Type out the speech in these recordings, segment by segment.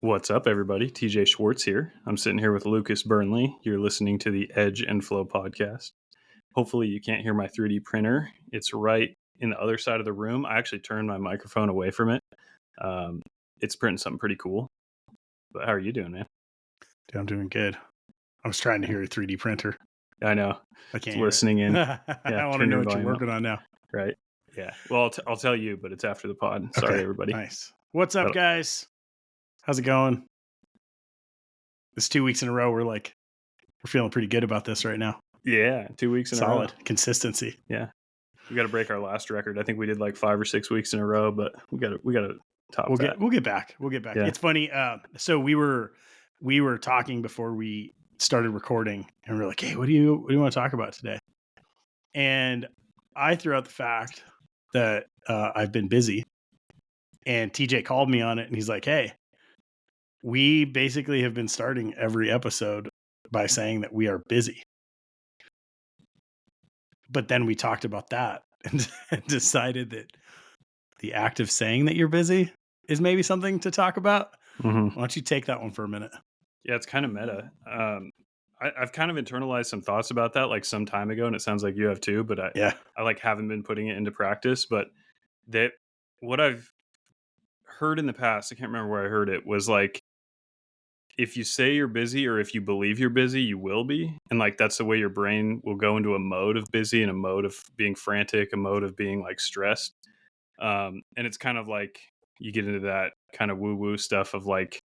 What's up, everybody? TJ Schwartz here. I'm sitting here with Lucas Burnley. You're listening to the Edge and Flow podcast. Hopefully, you can't hear my 3D printer. It's right in the other side of the room. I actually turned my microphone away from it. It's printing something pretty cool. But how are you doing, man? Dude, I'm doing good. I was trying to hear your 3D printer. I know. I can't listening in. Yeah, I want to know what you're working on now. Right. Yeah. Well, I'll tell you, but it's after the pod. Sorry, everybody. Nice. What's up, guys? How's it going? This 2 weeks in a row. We're feeling pretty good about this right now. Yeah. 2 weeks in a row. Solid consistency. Yeah. We got to break our last record. I think we did like 5 or 6 weeks in a row, but we got to top that. We'll get back. Yeah. It's funny. So we were talking before we started recording, and we're like, hey, what do you want to talk about today? And I threw out the fact that I've been busy, and TJ called me on it, and he's like, hey, we basically have been starting every episode by saying that we are busy. But then we talked about that and decided that the act of saying that you're busy is maybe something to talk about. Mm-hmm. Why don't you take that one for a minute? Yeah, it's kind of meta. I've kind of internalized some thoughts about that like some time ago, and it sounds like you have too, but I like haven't been putting it into practice. But what I've heard in the past, I can't remember where I heard it, was like, if you say you're busy or if you believe you're busy, you will be. And like, that's the way your brain will go into a mode of busy and a mode of being frantic, a mode of being like stressed. And it's kind of like you get into that kind of woo-woo stuff of like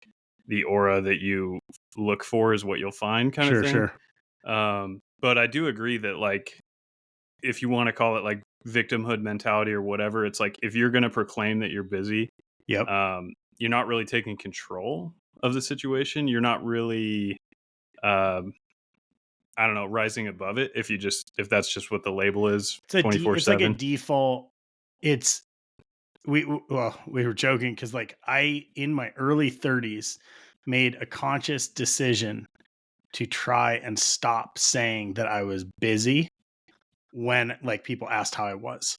the aura that you look for is what you'll find kind of thing. Sure. But I do agree that like, if you want to call it like victimhood mentality or whatever, it's like, if you're going to proclaim that you're busy, Yep. You're not really taking control of the situation. You're not really, I don't know, rising above it. If that's just what the label is, 24/7. It's like a default. We were joking because like in my early 30s made a conscious decision to try and stop saying that I was busy when like people asked how I was.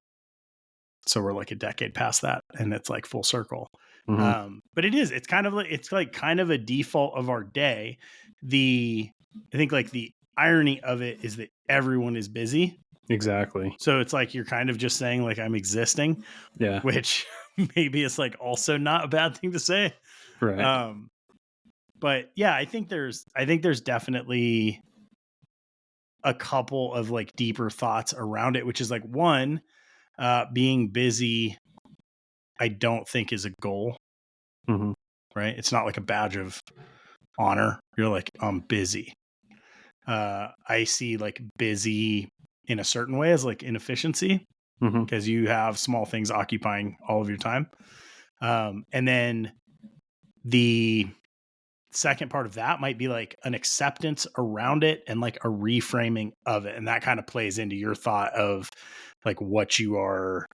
So we're like a decade past that, and it's like full circle. Mm-hmm. But it's kind of a default of our day. I think like the irony of it is that everyone is busy. Exactly. So it's like you're kind of just saying like I'm existing. Yeah. Which maybe it's like also not a bad thing to say. Right. But yeah, I think there's definitely a couple of like deeper thoughts around it, which is like one, being busy, I don't think is a goal. Mm-hmm. Right? It's not like a badge of honor. You're like, I'm busy. I see like busy in a certain way as like inefficiency, because you have small things occupying all of your time. And then the second part of that might be like an acceptance around it and like a reframing of it. And that kind of plays into your thought of like what you are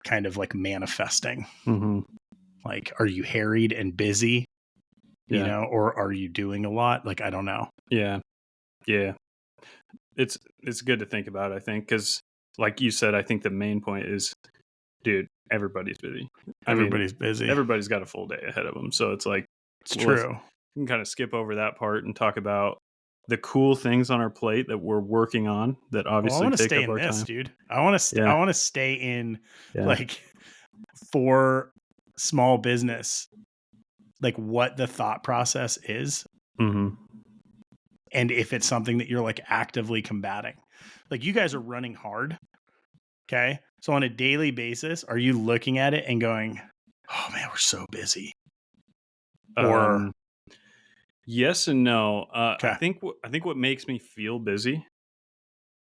kind of like manifesting. Mm-hmm. Like, are you harried and busy, you know, or are you doing a lot? Like, I don't know. Yeah. Yeah. It's good to think about, I think, because like you said, I think the main point is, dude, everybody's busy. Everybody's busy. Everybody's got a full day ahead of them. So it's like, it's true. We can kind of skip over that part and talk about the cool things on our plate that we're working on that obviously take up our time. Dude. I want to stay in like for small business, like what the thought process is. Mm-hmm. And if it's something that you're like actively combating, like you guys are running hard. Okay. So on a daily basis, are you looking at it and going, oh man, we're so busy? Or yes and no. I think what makes me feel busy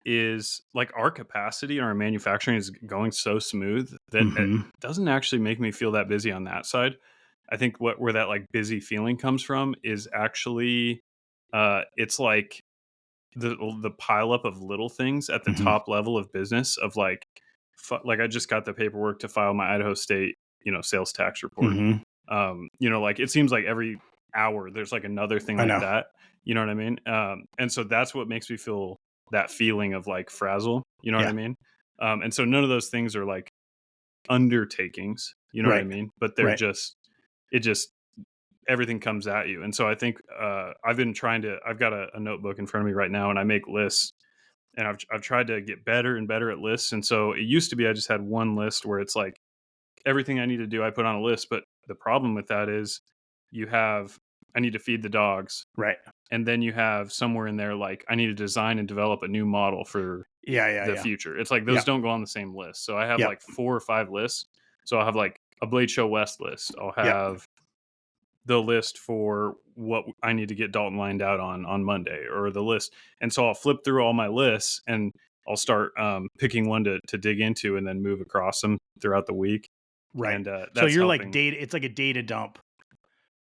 is like our capacity and our manufacturing is going so smooth that it doesn't actually make me feel that busy on that side. I think where that like busy feeling comes from is actually, it's like the pile up of little things at the top level of business of like I just got the paperwork to file my Idaho State, sales tax report. Like it seems like every hour there's like another thing like that. You know what I mean? And so that's what makes me feel that feeling of like frazzle. You know what I mean? And so none of those things are like undertakings. You know what I mean? But they're just everything comes at you. And so I think I've got a notebook in front of me right now, and I make lists, and I've tried to get better and better at lists. And so it used to be I just had one list where it's like everything I need to do I put on a list. But the problem with that is you have I need to feed the dogs, Right. and then you have somewhere in there like I need to design and develop a new model for the Yeah. future. It's like those Yep. don't go on the same list. So I have Yep. like 4 or 5 lists. So I'll have like a Blade Show West list. I'll Yep. have the list for what I need to get Dalton lined out on Monday, or the list. And so I'll flip through all my lists, and I'll start picking one to dig into, and then move across them throughout the week. Right. And So that's you're like helping. it's like a data dump.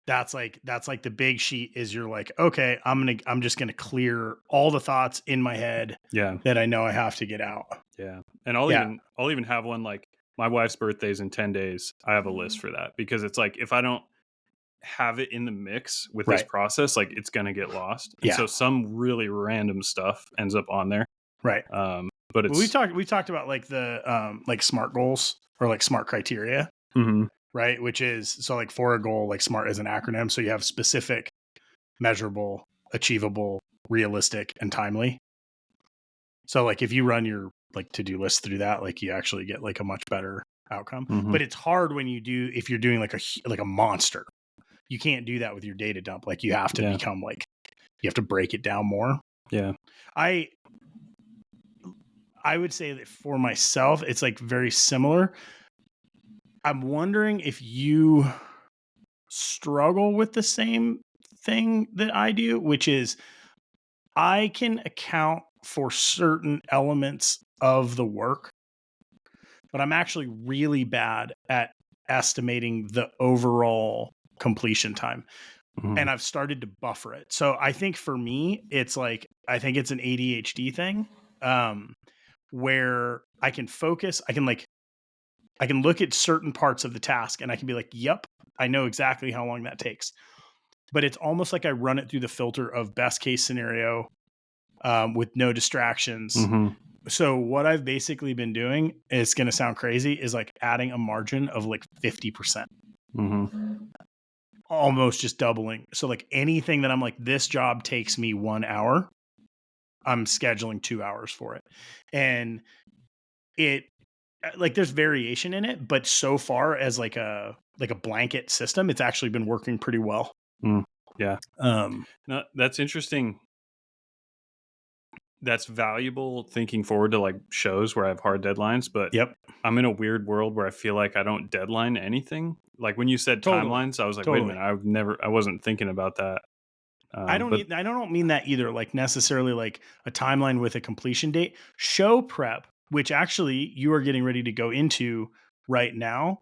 That's like the big sheet is you're like, okay, I'm just gonna clear all the thoughts in my head Yeah. that I know I have to get out. Yeah. And I'll Yeah. even have one like my wife's birthday's in 10 days. I have a list for that, because it's like if I don't have it in the mix with this Right. process, like it's going to get lost. And Yeah. so some really random stuff ends up on there. Right. But it's we've talked about like the like SMART goals or like SMART criteria, right? Which is so like for a goal, like SMART is an acronym. So you have specific, measurable, achievable, realistic, and timely. So like if you run your like to-do list through that, like you actually get like a much better outcome. But it's hard when if you're doing like a monster. You can't do that with your data dump. Like you have to become like, you have to break it down more. Yeah. I would say that for myself, it's like very similar. I'm wondering if you struggle with the same thing that I do, which is I can account for certain elements of the work, but I'm actually really bad at estimating the overall completion time. And I've started to buffer it. So I think for me, it's like, I think it's an ADHD thing, where I can focus. I can look at certain parts of the task and I can be like, yep, I know exactly how long that takes. But it's almost like I run it through the filter of best case scenario, with no distractions. So what I've basically been doing, it's going to sound crazy, is like adding a margin of like 50%. Almost just doubling. So like anything that I'm like, this job takes me 1 hour, I'm scheduling 2 hours for it. And it like there's variation in it, but so far as like a blanket system, it's actually been working pretty well. Yeah. No, that's interesting. That's valuable thinking forward to like shows where I have hard deadlines, but Yep. I'm in a weird world where I feel like I don't deadline anything. Like when you said timelines, I was like, wait a minute, I wasn't thinking about that. I don't mean that either, like necessarily like a timeline with a completion date. Show prep, which actually you are getting ready to go into right now,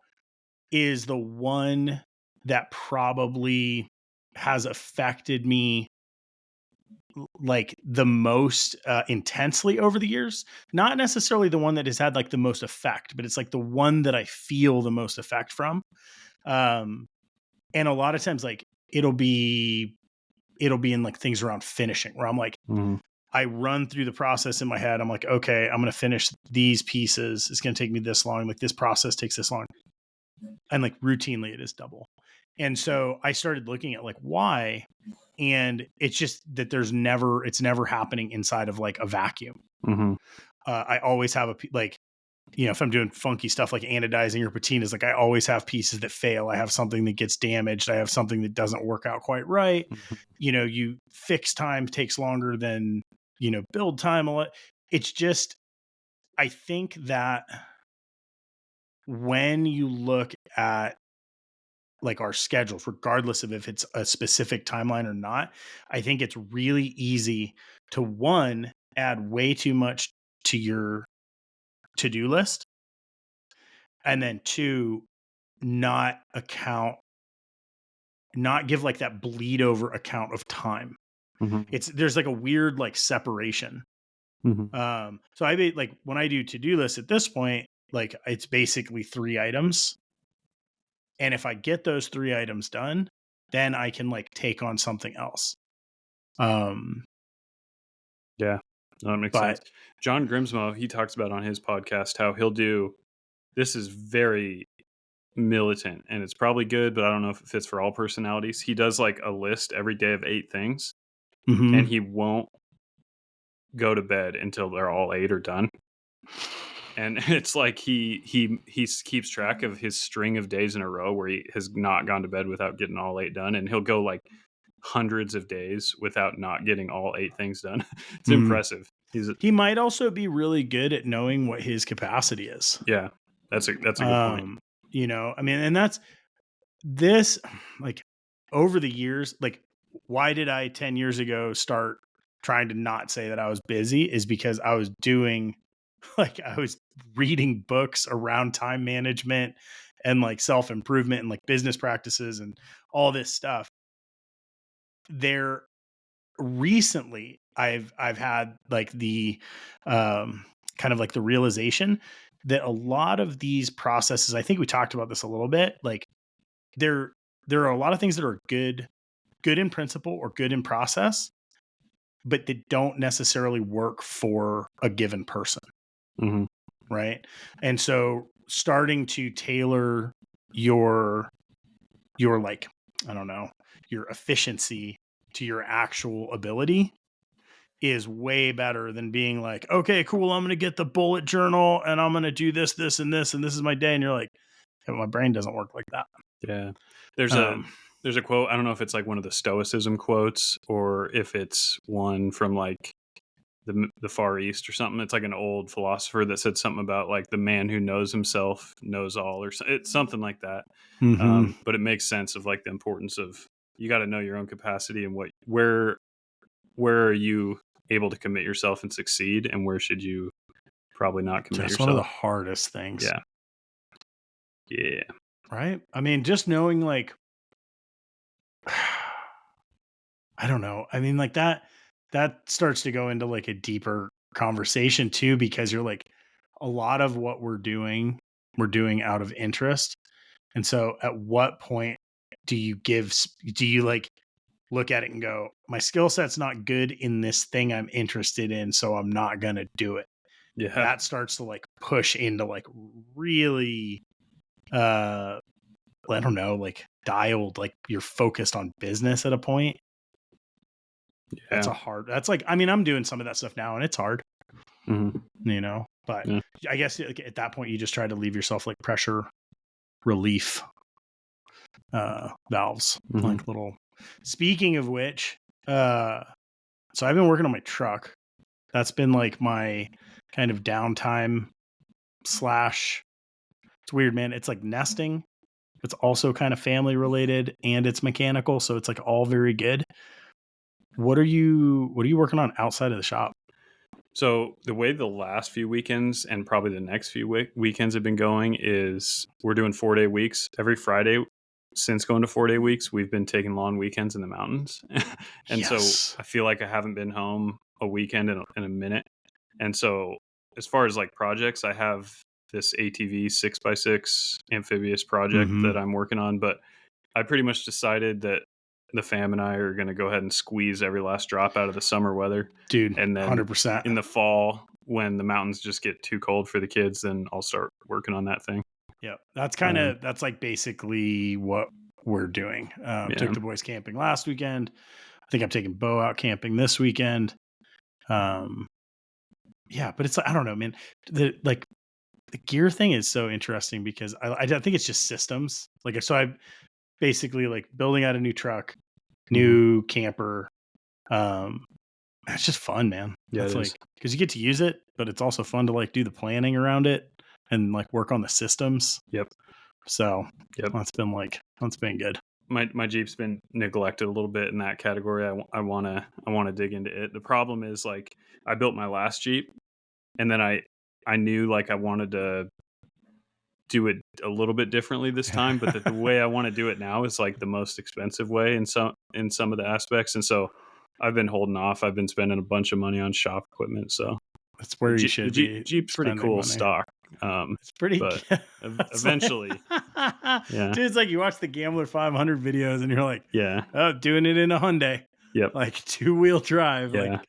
is the one that probably has affected me like the most intensely over the years. Not necessarily the one that has had like the most effect, but it's like the one that I feel the most effect from. And a lot of times like it'll be in like things around finishing where I'm like, I run through the process in my head. I'm like, okay, I'm going to finish these pieces. It's going to take me this long. Like this process takes this long. And like routinely it is double. And so I started looking at like why, and it's just that it's never happening inside of like a vacuum. I always have if I'm doing funky stuff like anodizing or patinas, like I always have pieces that fail. I have something that gets damaged. I have something that doesn't work out quite right. You fix time takes longer than, build time. It's just, I think that when you look at like our schedules, regardless of if it's a specific timeline or not, I think it's really easy to one, add way too much to your to-do list. And then two, not give like that bleed over account of time. There's like a weird like separation. So like when I do to-do lists at this point, like it's basically 3 items. And if I get those 3 items done, then I can like take on something else. Yeah, that makes sense. John Grimsmo, he talks about on his podcast how he'll do, this is very militant, and it's probably good, but I don't know if it fits for all personalities. He does like a list every day of 8 things, and he won't go to bed until they're all 8 are done. And it's like he keeps track of his string of days in a row where he has not gone to bed without getting all 8 done, and he'll go like hundreds of days without not getting all 8 things done. It's impressive. He might also be really good at knowing what his capacity is. Yeah, that's a good point. You know, I mean, and that's this, like, over the years, like, why did I 10 years ago start trying to not say that I was busy, is because I was doing, like, I was reading books around time management and like self-improvement and like business practices and all this stuff. There recently I've had like the kind of like the realization that a lot of these processes, I think we talked about this a little bit, like there are a lot of things that are good in principle or good in process, but they don't necessarily work for a given person. Right. And so starting to tailor your like, I don't know, your efficiency to your actual ability is way better than being like, okay, cool, I'm going to get the bullet journal and I'm going to do this, this, and this, and this is my day. And you're like, yeah, my brain doesn't work like that. Yeah. There's a quote. I don't know if it's like one of the Stoicism quotes or if it's one from like the Far East or something. It's like an old philosopher that said something about like the man who knows himself knows all, or it's something like that. But it makes sense of like the importance of, you got to know your own capacity and where are you able to commit yourself and succeed, and where should you probably not commit yourself. That's one of the hardest things. Yeah. Right. I mean, just knowing like, I don't know. I mean, like that starts to go into like a deeper conversation too, because you're like, a lot of what we're doing out of interest. And so at what point do you like look at it and go, my skill set's not good in this thing I'm interested in, so I'm not going to do it. Yeah. That starts to like push into like really, I don't know, like dialed, like you're focused on business at a point. Yeah. That's like, I mean, I'm doing some of that stuff now and it's hard, you know, but I guess like, at that point you just try to leave yourself like pressure relief valves, like little, speaking of which, so I've been working on my truck. That's been like my kind of downtime / it's weird, man. It's like nesting. It's also kind of family related and it's mechanical. So it's like all very good. What are you working on outside of the shop? So the way the last few weekends and probably the next few weekends have been going is we're doing 4-day weeks every Friday. Since going to 4-day weeks, we've been taking long weekends in the mountains. And so I feel like I haven't been home a weekend in a minute. And so as far as like projects, I have this ATV 6x6 amphibious project that I'm working on, but I pretty much decided that the fam and I are going to go ahead and squeeze every last drop out of the summer weather. Dude, and then 100%. In the fall, when the mountains just get too cold for the kids, then I'll start working on that thing. Yeah, that's kind of, that's like basically what we're doing. Took the boys camping last weekend. I think I'm taking Bo out camping this weekend. Yeah, but it's like, I don't know, man. The gear thing is so interesting because I think it's just systems. Like, so I basically like building out a new truck, new camper. It's just fun, man. Yeah, it's like, because you get to use it, but it's also fun to like do the planning around it and like work on the systems. So that's been good. My Jeep's been neglected a little bit in that category. I want to dig into it. The problem is like I built my last Jeep and then I knew like I wanted to do it a little bit differently this time, but the way I want to do it now is like the most expensive way in some of the aspects. And so I've been holding off. I've been spending a bunch of money on shop equipment. So that's where you should be. Jeep's pretty cool stock. It's pretty, but eventually, Dude, it's like you watch the Gambler 500 videos and you're like, oh, doing it in a Hyundai, like 2-wheel drive. Like,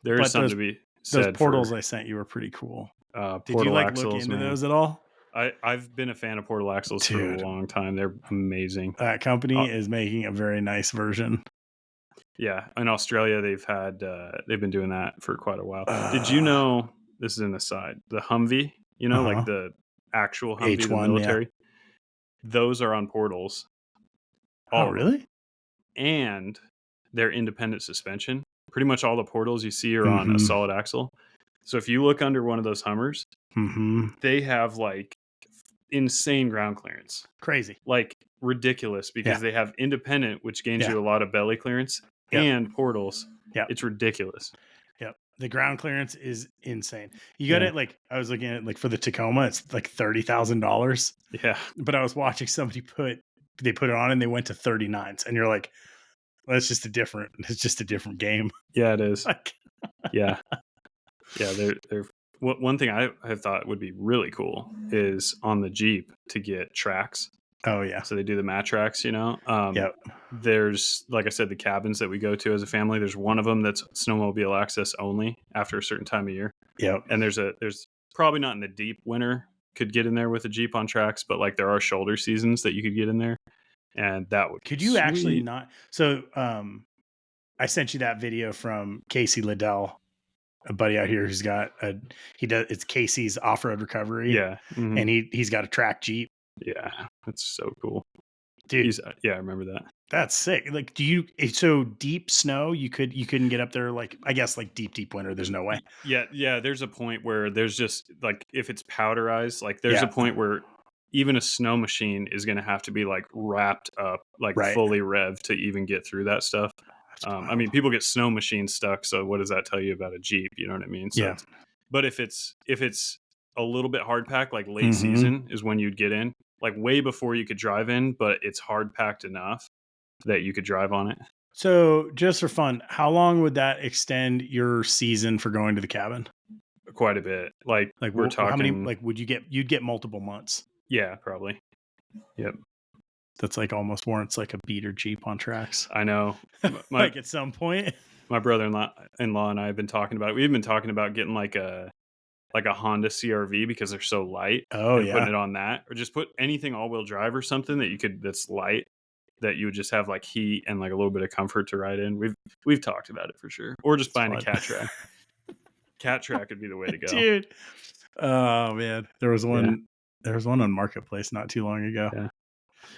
there is something to be said. Those portals I sent you were pretty cool. Did you like look into man. those at all? I've been a fan of Portal Axles for a Dude, long time. They're amazing. that company is making a very nice version. Yeah, in Australia they've been doing that for quite a while. Did you know, this is an aside, the Humvee, like the actual Humvee, the H1, yeah. military, those are on portals. Oh, All of them. really? And they're independent suspension. Pretty much all the portals you see are on a solid axle. So if you look under one of those Hummers, they have like insane ground clearance. Crazy. Like ridiculous, because they have independent, which gains you a lot of belly clearance, and portals. Yeah. It's ridiculous. Yep. The ground clearance is insane. You got it. Like, I was looking at, like, for the Tacoma, it's like $30,000. Yeah. But I was watching somebody they put it on and they went to 39s, and you're like, well, it's just a different game. Yeah, it is. Yeah. They're one thing I have thought would be really cool is on the Jeep to get tracks. Oh yeah. So they do the mat tracks, Yep. There's, like I said, the cabins that we go to as a family. There's one of them that's snowmobile access only after a certain time of year. Yep. And there's probably not in the deep winter could get in there with a Jeep on tracks, but like there are shoulder seasons that you could get in there. And that would Could you actually not? So I sent you that video from Casey Liddell, a buddy out here who's got it's Casey's off-road recovery. Yeah. Mm-hmm. And he's got a track Jeep. Yeah. That's so cool. Dude. Yeah, I remember that. That's sick. Like, so deep snow, you couldn't get up there, like, I guess, like deep winter, there's no way. Yeah. There's a point where there's just like, if it's powderized, like there's a point where even a snow machine is going to have to be like wrapped up, like fully revved to even get through that stuff. I mean, people get snow machines stuck. So what does that tell you about a Jeep? You know what I mean? So but if it's a little bit hard packed, like late season is when you'd get in, like way before you could drive in, but it's hard packed enough that you could drive on it. So just for fun, how long would that extend your season for going to the cabin? Quite a bit. Like we're talking, how many, like, you'd get multiple months? Yeah, probably. Yep. That's like almost warrants like a beater Jeep on tracks. I know. Like at some point, my brother-in-law and I have been talking about it. We've been talking about getting like a Honda CRV because they're so light. Oh, and putting it on that, or just put anything all-wheel drive or something that's light, that you would just have like heat and like a little bit of comfort to ride in. We've talked about it for sure. Or just buying a cat track. Cat track would be the way to go, dude. Oh man, there was one on Marketplace not too long ago. Yeah.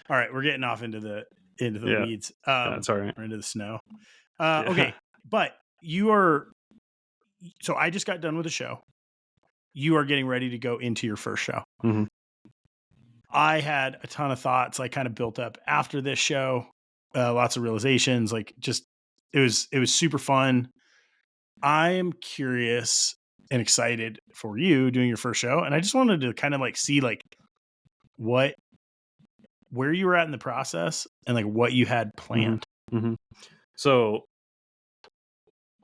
All right, we're getting off into the weeds. That's all right. Or into the snow. Okay, but so I just got done with the show. You are getting ready to go into your first show. Mm-hmm. I had a ton of thoughts, like, kind of built up after this show. Lots of realizations. Like, just it was super fun. I am curious and excited for you doing your first show, and I just wanted to kind of like see like where you were at in the process and like what you had planned. Mm-hmm. So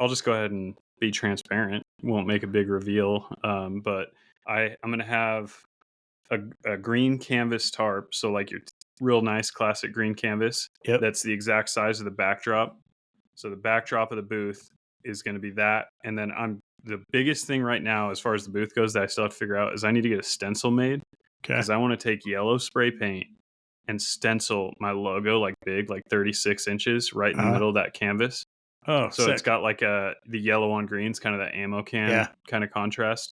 I'll just go ahead and be transparent. Won't make a big reveal, but I'm going to have a green canvas tarp. So like your real nice classic green canvas. Yep. That's the exact size of the backdrop. So the backdrop of the booth is going to be that. And then the biggest thing right now, as far as the booth goes, that I still have to figure out is I need to get a stencil made. Because I want to take yellow spray paint and stencil my logo like big, like 36 inches right in the middle of that canvas. Oh, so sick. It's got like the yellow on greens, kind of that ammo can kind of contrast.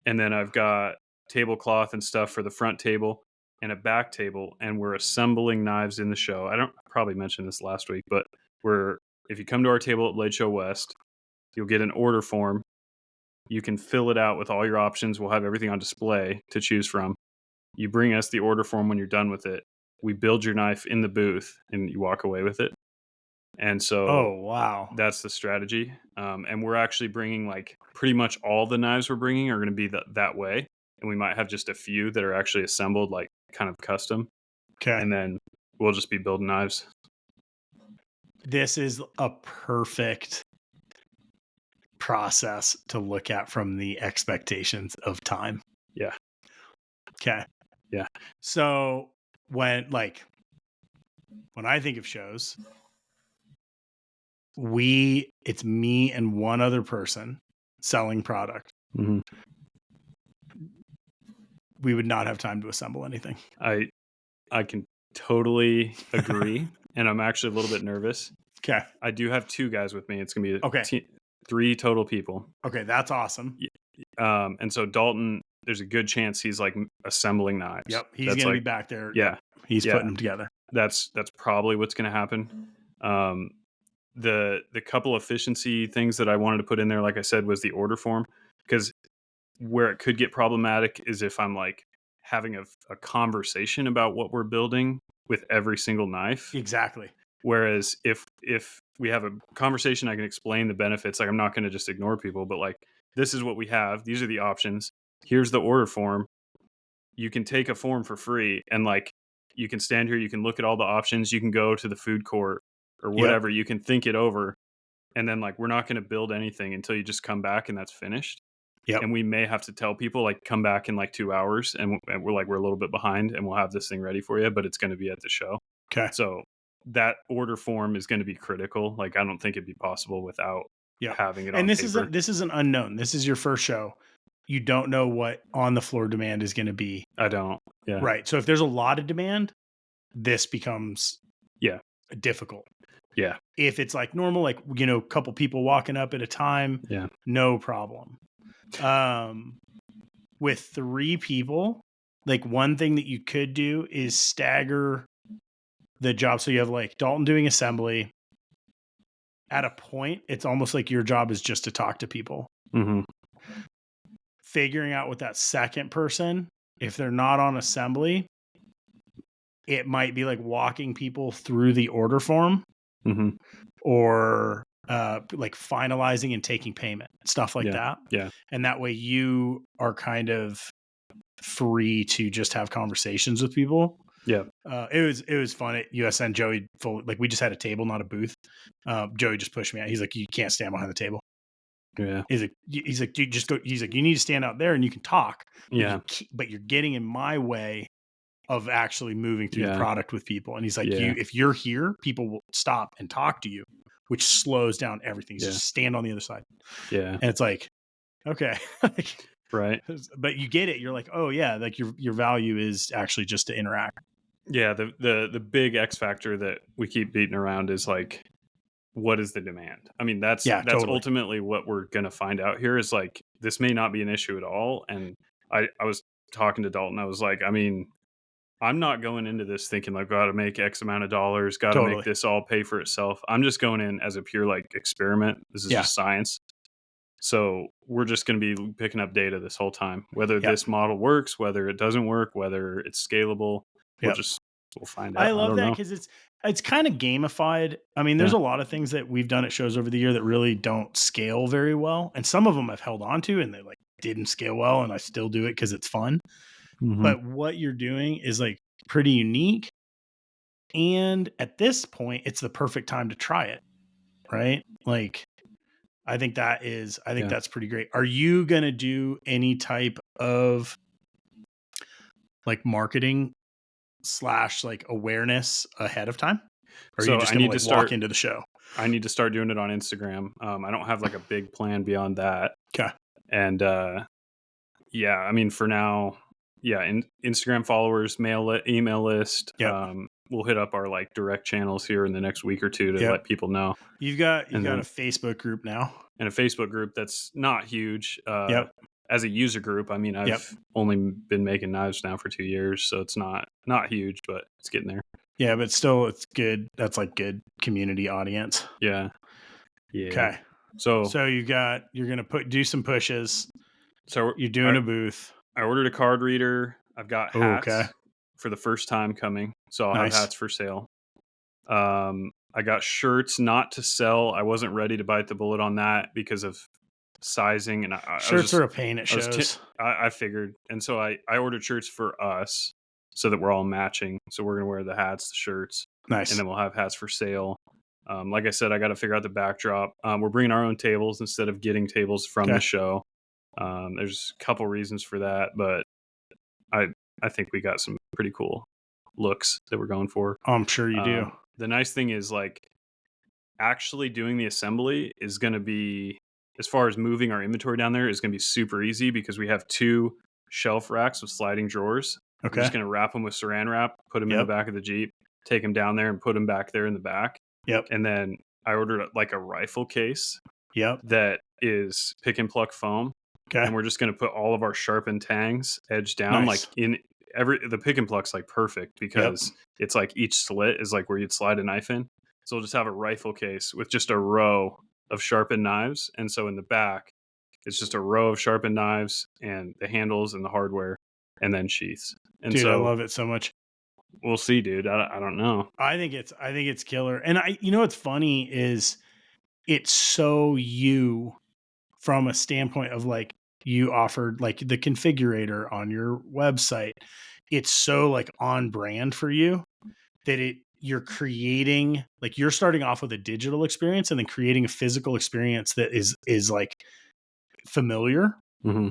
And then I've got tablecloth and stuff for the front table and a back table. And we're assembling knives in the show. I probably mentioned this last week, but if you come to our table at Blade Show West, you'll get an order form. You can fill it out with all your options. We'll have everything on display to choose from. You bring us the order form when you're done with it. We build your knife in the booth and you walk away with it. And so, oh wow, that's the strategy. And we're actually bringing like pretty much all the knives we're bringing are going to be that way. And we might have just a few that are actually assembled, like kind of custom. Okay. And then we'll just be building knives. This is a perfect process to look at from the expectations of time. Yeah. Okay. Yeah. So when I think of shows, it's me and one other person selling product. Mm-hmm. we would not have time to assemble anything. I can totally agree, and I'm actually a little bit nervous. Okay. I do have 2 guys with me. It's gonna be Okay. 3 total people. Okay, that's awesome. And so Dalton, there's a good chance he's like assembling knives. Yep, he's That's gonna be like, back there. yeah, Yep. He's yeah. putting them together. That's probably what's gonna happen. The couple efficiency things that I wanted to put in there, like I said, was the order form, because where it could get problematic is if I'm like having a conversation about what we're building with every single knife. Exactly. Whereas if we have a conversation, I can explain the benefits. Like, I'm not going to just ignore people, but like, this is what we have. These are the options. Here's the order form. You can take a form for free, and like, you can stand here, you can look at all the options, you can go to the food court or whatever, you can think it over. And then like, we're not going to build anything until you just come back and that's finished. Yep. And we may have to tell people like, come back in like 2 hours, and we're like, we're a little bit behind, and we'll have this thing ready for you, but it's going to be at the show. Okay. So that order form is going to be critical. Like, I don't think it'd be possible without having it on paper. And this is an unknown. This is your first show. You don't know what on the floor demand is going to be. I don't. Yeah. Right. So if there's a lot of demand, this becomes difficult. Yeah. If it's like normal, like, you know, a couple people walking up at a time, no problem. With 3 people, like, one thing that you could do is stagger the job. So you have like Dalton doing assembly. At a point, it's almost like your job is just to talk to people. Mm-hmm. Figuring out with that second person, if they're not on assembly, it might be like walking people through the order form, or like finalizing and taking payment, stuff like that. Yeah. And that way you are kind of free to just have conversations with people. Yeah. It was fun at USN. Joey, like, we just had a table, not a booth. Joey just pushed me out. He's like, you can't stand behind the table. Yeah. He's like, dude, just go. He's like, you need to stand out there and you can talk. But you're getting in my way of actually moving through the product with people. And he's like, if you're here, people will stop and talk to you, which slows down everything. So just stand on the other side. Yeah. And it's like, okay. Right. But you get it. You're like, oh yeah, like your value is actually just to interact. Yeah. The big X factor that we keep beating around is like, what is the demand? I mean, that's totally. Ultimately what we're going to find out here is like, this may not be an issue at all. And I was talking to Dalton. I was like, I mean, I'm not going into this thinking like, got to make X amount of dollars, got to make this all pay for itself. I'm just going in as a pure like experiment. This is just science. So we're just going to be picking up data this whole time, whether this model works, whether it doesn't work, whether it's scalable. We'll find out. I love that because it's kind of gamified. I mean, there's a lot of things that we've done at shows over the year that really don't scale very well. And some of them I've held on to and they like didn't scale well, and I still do it because it's fun. But what you're doing is like pretty unique. And at this point, it's the perfect time to try it. Right? Like, I think that's pretty great. Are you going to do any type of like marketing / like awareness ahead of time? Or are you just going to walk into the show? I need to start doing it on Instagram. I don't have like a big plan beyond that. Okay. And I mean, for now, Instagram followers, email list. We'll hit up our like direct channels here in the next week or two to let people know. You've got a Facebook group now. And a Facebook group that's not huge. As a user group, I mean, I've only been making knives now for 2 years, so it's not huge, but it's getting there. Yeah, but still, it's good. That's like good community audience. Yeah. Okay. So you're gonna do some pushes. So you're doing a booth. I ordered a card reader. I've got hats for the first time coming, so I'll have hats for sale. I got shirts not to sell. I wasn't ready to bite the bullet on that because of sizing, and shirts are a pain at shows. I figured, and so I ordered shirts for us so that we're all matching. So we're gonna wear the hats, the shirts, nice, and then we'll have hats for sale. Like I said, I got to figure out the backdrop. We're bringing our own tables instead of getting tables from the show. There's a couple reasons for that, but I think we got some pretty cool looks that we're going for. I'm sure you do. The nice thing is like actually doing the assembly is going to be, as far as moving our inventory down there, is going to be super easy because we have 2 shelf racks with sliding drawers. We're Okay. just gonna wrap them with Saran wrap, put them in the back of the Jeep, take them down there, and put them back there in the back. Yep. And then I ordered like a rifle case Yep. that is pick and pluck foam. Okay. And we're just gonna put all of our sharpened tangs edge down, like Nice. in the pick and pluck's like perfect because it's like each slit is like where you'd slide a knife in. So we'll just have a rifle case with just a row of sharpened knives. And so in the back, it's just a row of sharpened knives and the handles and the hardware and then sheaths. And Dude, I so love it so much. we'll see, dude. I don't know. I think it's killer. And you know what's funny is it's so you from a standpoint of like you offered like the configurator on your website. It's so like on brand for you that you're creating, like you're starting off with a digital experience and then creating a physical experience that is like familiar. Mm-hmm.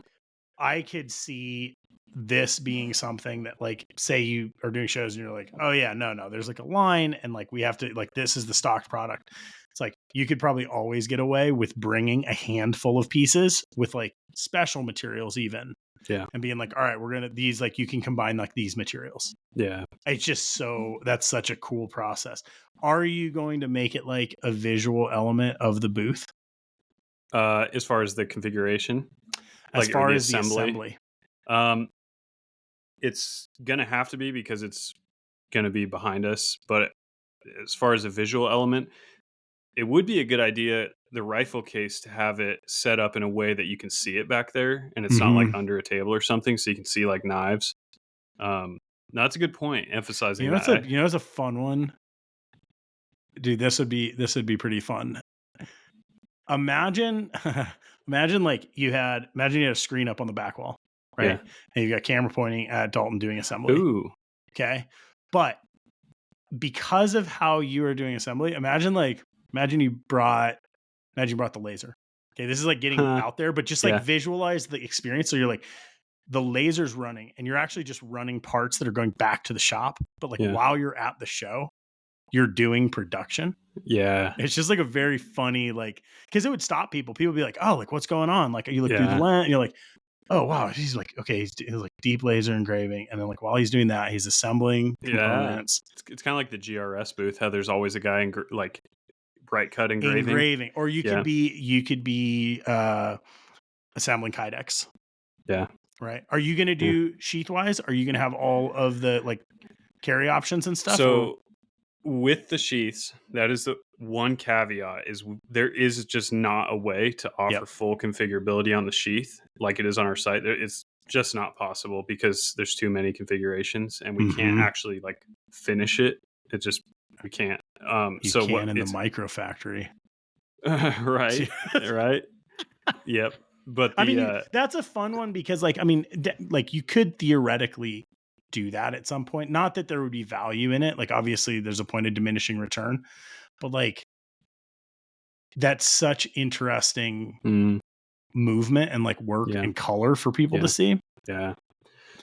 I could see this being something that, like, say you are doing shows and you're like, oh yeah, no, there's like a line and like we have to, like, this is the stock product. It's like you could probably always get away with bringing a handful of pieces with like special materials even. Yeah. And being like, all right, we're going to, these, like, you can combine like these materials. Yeah. It's just that's such a cool process. Are you going to make it like a visual element of the booth? As far as the configuration, As like, far or the as the assembly, it's gonna have to be because it's gonna be behind us. But as far as a visual element, it would be a good idea, the rifle case, to have it set up in a way that you can see it back there and it's not like under a table or something, so you can see like knives. No, that's a good point, emphasizing that. It's a fun one. Dude, this would be pretty fun. Imagine like imagine you had a screen up on the back wall, right? Yeah. And you got camera pointing at Dalton doing assembly. Ooh. Okay. But because of how you are doing assembly, imagine you brought the laser. Okay, this is like getting out there, but just like visualize the experience. So you're like, the laser's running and you're actually just running parts that are going back to the shop. But like while you're at the show, you're doing production. Yeah. It's just like a very funny, like, because it would stop people. People would be like, oh, like, what's going on? Like, you look through the lens and you're like, oh, wow. He's like, okay, he's like deep laser engraving. And then like while he's doing that, he's assembling components. It's kind of like the GRS booth, how there's always a guy like bright cut engraving. Or you could be assembling Kydex. Yeah. Right. Are you going to do sheath wise? Are you going to have all of the like carry options and stuff? So with the sheaths, that is the one caveat, is there is just not a way to offer full configurability on the sheath like it is on our site. It's just not possible because there's too many configurations and we can't actually like finish it. We can't. You can in the micro factory. Right. Right. Yep. But I mean, that's a fun one because like, I mean, like you could theoretically do that at some point. Not that there would be value in it. Like obviously there's a point of diminishing return, but like that's such interesting movement and like work and color for people to see. Yeah.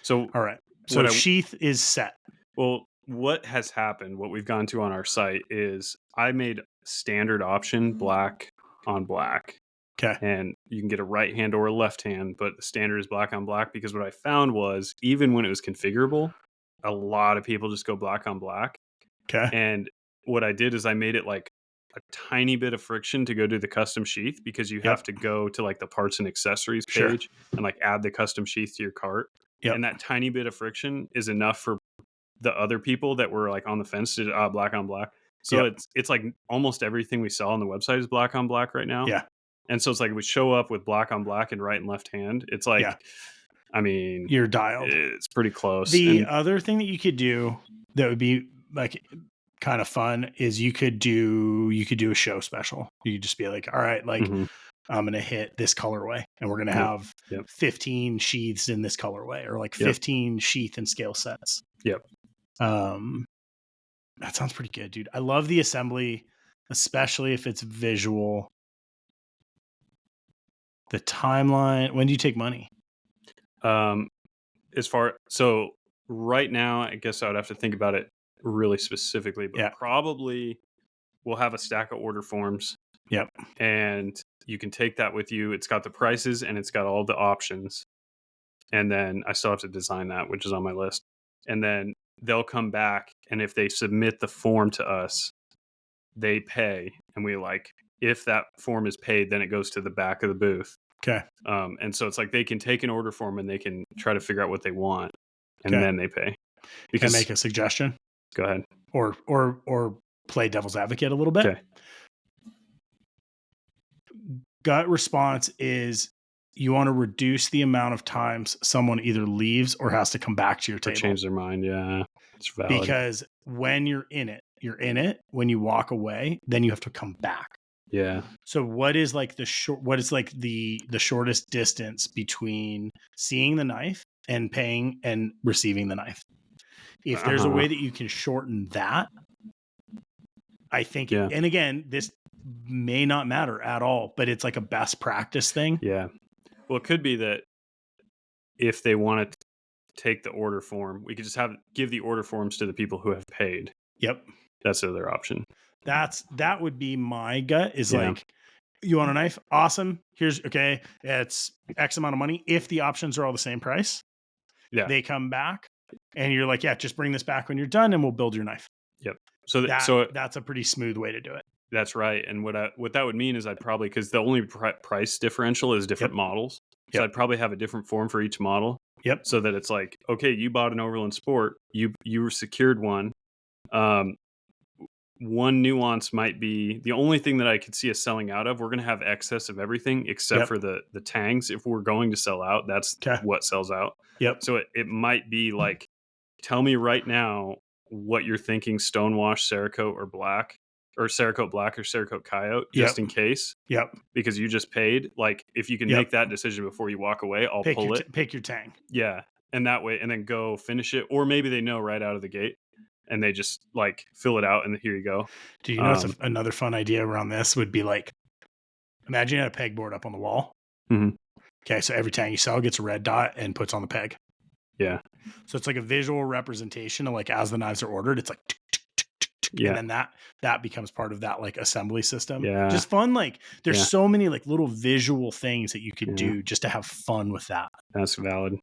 So, all right. So sheath is set. Well, what has happened, what we've gone to on our site is I made standard option black on black. Okay. And you can get a right hand or a left hand, but the standard is black on black because what I found was even when it was configurable, a lot of people just go black on black. Okay. And what I did is I made it like a tiny bit of friction to go do the custom sheath because you have to go to like the parts and accessories page and like add the custom sheath to your cart. And that tiny bit of friction is enough for the other people that were like on the fence to black on black. So it's like almost everything we sell on the website is black on black right now. Yeah. And so it's like we show up with black on black and right and left hand. It's like, I mean, you're dialed. It's pretty close. The other thing that you could do that would be like kind of fun is you could do a show special. You could just be like, all right, like I'm going to hit this colorway and we're going to have 15 sheaths in this colorway or like 15 sheath and scale sets. Yep. That sounds pretty good, dude. I love the assembly, especially if it's visual. The timeline. When do you take money? So right now, I guess I would have to think about it really specifically, but probably we'll have a stack of order forms. Yep. And you can take that with you. It's got the prices and it's got all the options. and then I still have to design that, which is on my list. And then they'll come back, and if they submit the form to us, they pay, and we if that form is paid, then it goes to the back of the booth. Okay. And so it's like they can take an order form and they can try to figure out what they want, and then they pay. Can I make a suggestion? Go ahead. Or play devil's advocate a little bit. Okay. Gut response is you want to reduce the amount of times someone either leaves or has to come back to your table. Or change their mind. Yeah, it's valid. Because when you're in it. When you walk away, then you have to come back. Yeah. So what is like the shortest distance between seeing the knife and paying and receiving the knife? If there's a way that you can shorten that, I think, and again, this may not matter at all, but it's like a best practice thing. Yeah. Well, it could be that if they want to take the order form, we could just give the order forms to the people who have paid. Yep. That's the other option. That would be my gut is like, you want a knife? Awesome. It's X amount of money. If the options are all the same price, they come back and you're like, just bring this back when you're done and we'll build your knife. Yep. So that's a pretty smooth way to do it. That's right. And what that would mean is I'd probably, because the only price differential is different models. So I'd probably have a different form for each model. Yep. So that it's like, okay, you bought an Overland Sport, you secured one. One nuance might be the only thing that I could see us selling out of. We're going to have excess of everything except for the tangs. If we're going to sell out, that's what sells out. Yep. So it might be like, tell me right now what you're thinking: Stonewash, Cerakote, or black, or Cerakote black, or Cerakote coyote, just in case. Yep. Because you just paid. Like, if you can make that decision before you walk away, I'll pull it. Pick your tang. Yeah, and that way, and then go finish it. Or maybe they know right out of the gate, and they just like fill it out, and here you go. Do you know another fun idea around this would be like, imagine you had a pegboard up on the wall. Mm-hmm. Okay, so every tang you sell gets a red dot and puts on the peg. Yeah. So it's like a visual representation of like as the knives are ordered, it's like, and then that becomes part of that like assembly system. Yeah. Just fun. Like there's so many like little visual things that you could do just to have fun with that. That's valid.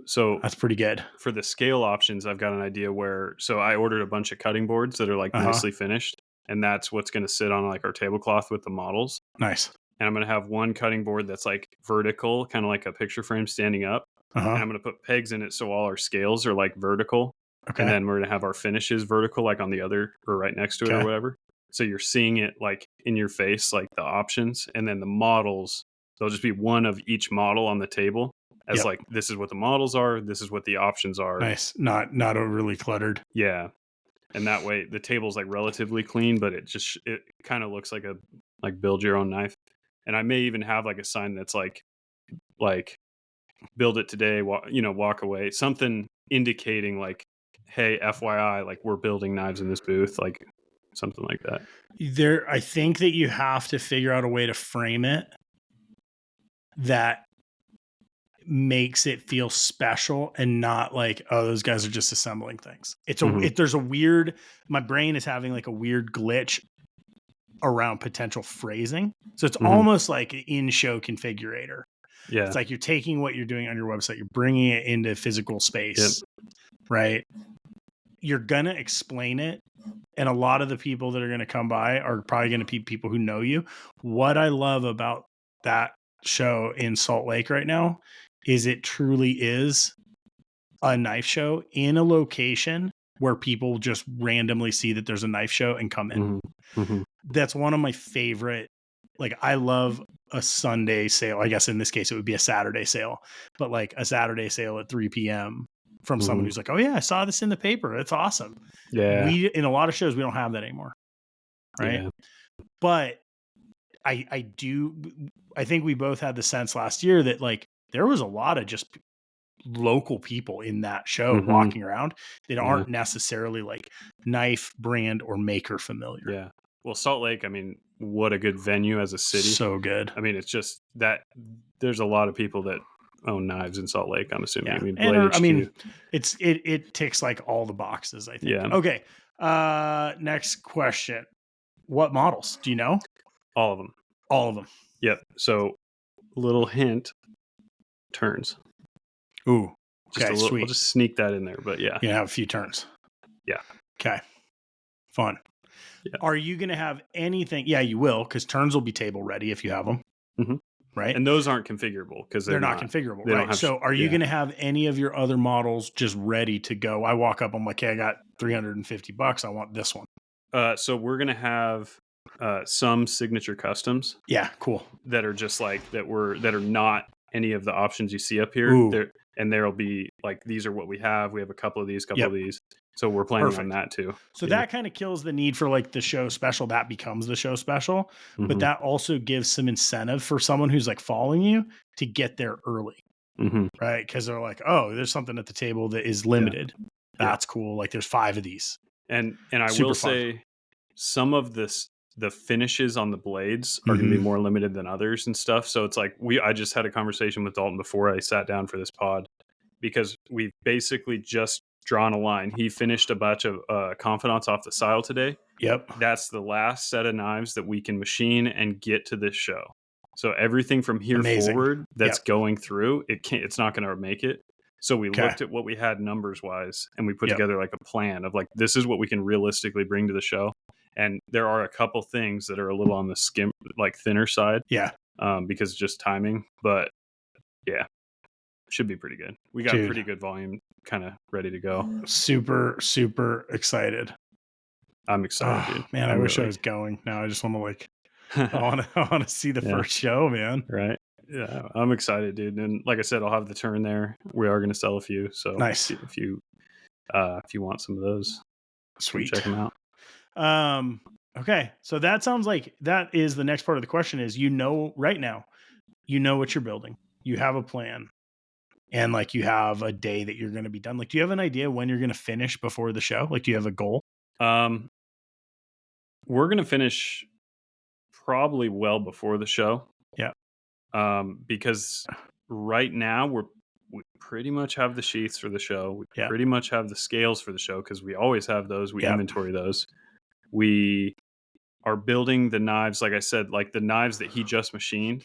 So that's pretty good. For the scale options, I've got an idea so I ordered a bunch of cutting boards that are like nicely finished, and that's what's going to sit on like our tablecloth with the models. Nice. And I'm going to have one cutting board that's like vertical, kind of like a picture frame standing up. And I'm going to put pegs in it so all our scales are like vertical. Okay. And then we're going to have our finishes vertical, like on the other or right next to it or whatever. So you're seeing it like in your face, like the options. And then the models, there'll just be one of each model on the table as like, this is what the models are. This is what the options are. Nice. Not overly cluttered. Yeah. And that way the table's like relatively clean, but it kind of looks like build your own knife. And I may even have like a sign that's like build it today, walk away, something indicating like, hey, FYI, like we're building knives in this booth, like something like that. I think that you have to figure out a way to frame it that makes it feel special and not like, oh, those guys are just assembling things. There's a weird, my brain is having like a weird glitch around potential phrasing. So it's almost like an in-show configurator. Yeah. It's like you're taking what you're doing on your website, you're bringing it into physical space, right? You're going to explain it. And a lot of the people that are going to come by are probably going to be people who know you. What I love about that show in Salt Lake right now is it truly is a knife show in a location where people just randomly see that there's a knife show and come in. Mm-hmm. That's one of my favorite. Like, I love a Sunday sale. I guess in this case, it would be a Saturday sale, but like a Saturday sale at 3 p.m. from someone who's like, oh yeah, I saw this in the paper. It's awesome. Yeah. In a lot of shows, we don't have that anymore. Right. Yeah. But I think we both had the sense last year that like there was a lot of just local people in that show walking around that aren't necessarily like knife brand or maker familiar. Yeah. Well, Salt Lake, I mean, what a good venue as a city. So good. I mean, it's just that there's a lot of people that own knives in Salt Lake, I'm assuming. Yeah. I mean, it ticks like all the boxes, I think. Yeah. Okay. Next question. What models? Do you know? All of them. All of them. Yep. So little hint, turns. Ooh. Just Okay, a little. I'll sweet. just sneak that in there, but yeah. You have a few turns. Yeah. Okay. Fun. Yeah. Are you going to have anything? Yeah, you will, because turns will be table ready if you have them. Mm-hmm. Right. And those aren't configurable because they're not configurable. They right. don't have, so are you going to have any of your other models just ready to go? I walk up, I'm like, hey, I got $350. I want this one. So we're going to have some signature customs. Yeah. Cool. That are just like that are not any of the options you see up here. Ooh. There, and there'll be like, these are what we have. We have a couple of these, of these. So we're planning on that too. So that kind of kills the need for like the show special. That becomes the show special, but that also gives some incentive for someone who's like following you to get there early. Right. Cause they're like, oh, there's something at the table that is limited. That's cool. Like there's 5 of these. And I will say some of the finishes on the blades are going to be more limited than others and stuff. So it's like I just had a conversation with Dalton before I sat down for this pod, because we've basically just drawn a line. He finished a batch of confidants off the sile today. Yep. That's the last set of knives that we can machine and get to this show. So everything from here forward that's going through, it's not going to make it. So we looked at what we had numbers wise, and we put together like a plan of like, this is what we can realistically bring to the show. And there are a couple things that are a little on the thinner side. Yeah. Because just timing, but yeah, should be pretty good. We got pretty good volume kind of ready to go. Super, super excited. I'm excited, dude. Man, I wish I was going now. I just want to like, I want to see the first show, man. Right. Yeah. I'm excited, dude. And like I said, I'll have the turn there. We are going to sell a few. So nice. If you want some of those, sweet, check them out. Okay. So that sounds like that is the next part of the question is, right now, what you're building, you have a plan, and like you have a day that you're going to be done. Like, do you have an idea when you're going to finish before the show? Like, do you have a goal? We're going to finish probably well before the show. Yeah. Because right now we pretty much have the sheaths for the show. We pretty much have the scales for the show, because we always have those. We inventory those. We are building the knives. Like I said, like the knives that he just machined,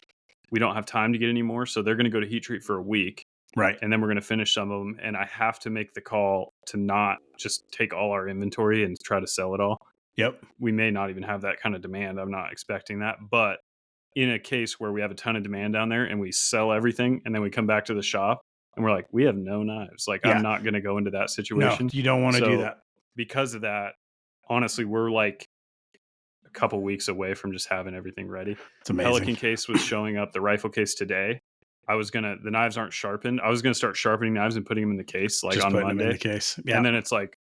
we don't have time to get any more. So they're going to go to heat treat for a week. Right. And then we're going to finish some of them. And I have to make the call to not just take all our inventory and try to sell it all. Yep. We may not even have that kind of demand. I'm not expecting that. But in a case where we have a ton of demand down there and we sell everything, and then we come back to the shop and we're like, we have no knives. Like, I'm not going to go into that situation. No, you don't want to do that. Because of that, honestly, we're like a couple weeks away from just having everything ready. It's amazing. Pelican case was showing up, the rifle case today. The knives aren't sharpened. I was going to start sharpening knives and putting them in the case, like just on Monday. Them in the case. Yeah. And then it's like,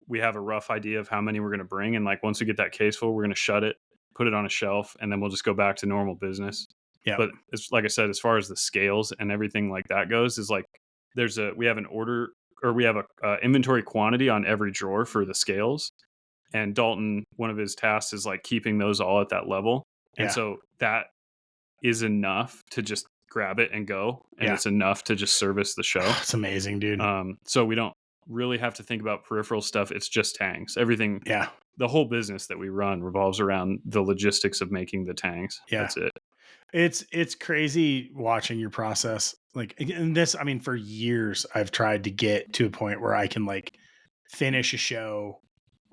we have a rough idea of how many we're going to bring. And like, once we get that case full, we're going to shut it, put it on a shelf, and then we'll just go back to normal business. Yeah. But it's like I said, as far as the scales and everything like that goes, is like, we have an order, or we have a inventory quantity on every drawer for the scales. And Dalton, one of his tasks is like keeping those all at that level. And so that is enough to just grab it and go. And it's enough to just service the show. It's amazing, dude. So we don't really have to think about peripheral stuff. It's just tangs. Everything. Yeah. The whole business that we run revolves around the logistics of making the tangs. Yeah. That's it. It's crazy watching your process. Like, and this, I mean, for years I've tried to get to a point where I can like finish a show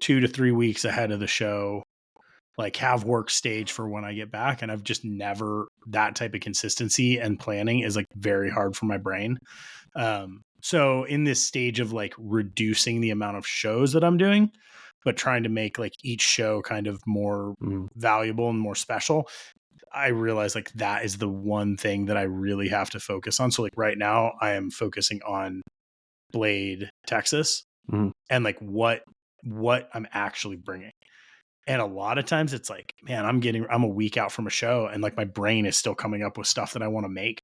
2 to 3 weeks ahead of the show, like have work stage for when I get back. And I've just never, that type of consistency and planning is like very hard for my brain. So in this stage of like reducing the amount of shows that I'm doing, but trying to make like each show kind of more valuable and more special, I realize like that is the one thing that I really have to focus on. So like right now I am focusing on Blade, Texas, and like what I'm actually bringing. And a lot of times it's like, man, I'm a week out from a show and like my brain is still coming up with stuff that I want to make.